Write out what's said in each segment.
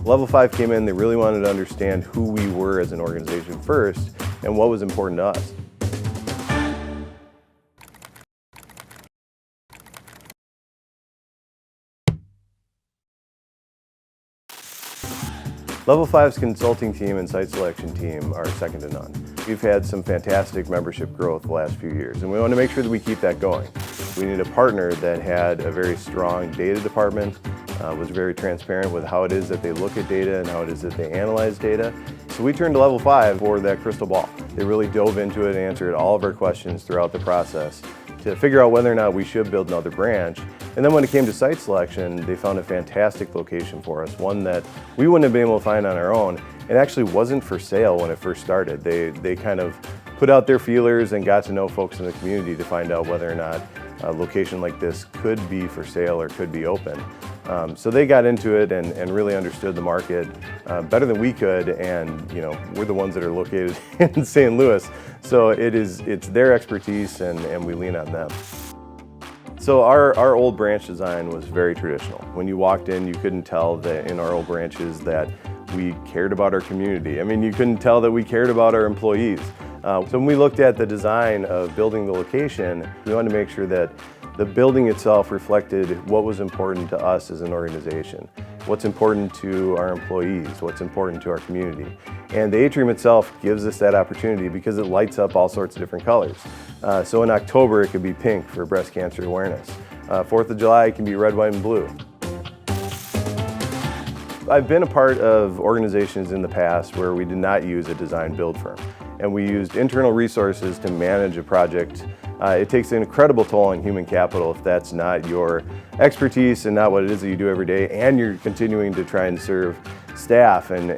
Level 5 came in, they really wanted to understand who we were as an organization first and what was important to us. Level 5's consulting team and site selection team are second to none. We've had some fantastic membership growth the last few years, and we want to make sure that we keep that going. We need a partner that had a very strong data department, was very transparent with how it is that they look at data and how it is that they analyze data. So we turned to Level 5 for that crystal ball. They really dove into it and answered all of our questions throughout the process to figure out whether or not we should build another branch. And then when it came to site selection, they found a fantastic location for us, one that we wouldn't have been able to find on our own. It actually wasn't for sale when it first started. They kind of put out their feelers and got to know folks in the community to find out whether or not a location like this could be for sale or could be open. So they got into it and really understood the market better than we could, and we're the ones that are located in St. Louis. So it's their expertise and we lean on them. So our old branch design was very traditional. When you walked in, you couldn't tell that in our old branches that we cared about our community. I mean, you couldn't tell that we cared about our employees. So when we looked at the design of building the location, we wanted to make sure that the building itself reflected what was important to us as an organization, what's important to our employees, what's important to our community. And the atrium itself gives us that opportunity because it lights up all sorts of different colors. So in October, it could be pink for breast cancer awareness. 4th of July, it can be red, white, and blue. I've been a part of organizations in the past where we did not use a design build firm, and we used internal resources to manage a project. It takes an incredible toll on human capital if that's not your expertise and not what it is that you do every day, and you're continuing to try and serve staff and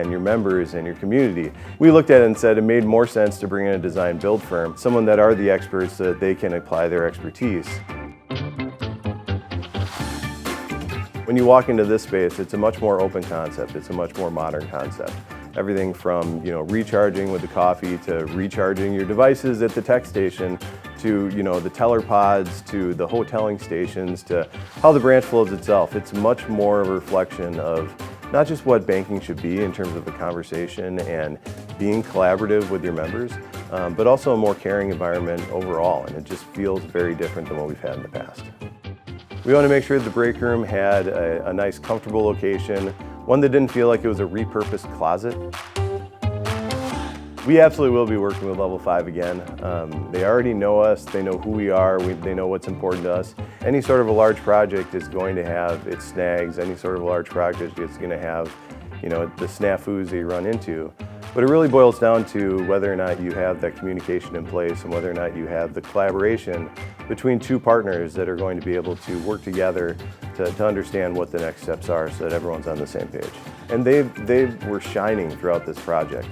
your members and your community. We looked at it and said it made more sense to bring in a design build firm, someone that are the experts so that they can apply their expertise. When you walk into this space, it's a much more open concept, it's a much more modern concept. Everything from recharging with the coffee to recharging your devices at the tech station to the teller pods to the hoteling stations to how the branch flows itself. It's much more of a reflection of not just what banking should be in terms of the conversation and being collaborative with your members, but also a more caring environment overall, and it just feels very different than what we've had in the past. We want to make sure the break room had a nice, comfortable location, one that didn't feel like it was a repurposed closet. We absolutely will be working with Level 5 again. They already know us, they know who we are, they know what's important to us. Any sort of a large project is going to have its snags, any sort of a large project is going to have the snafus that you run into. But it really boils down to whether or not you have that communication in place and whether or not you have the collaboration between two partners that are going to be able to work together to understand what the next steps are so that everyone's on the same page. And they were shining throughout this project.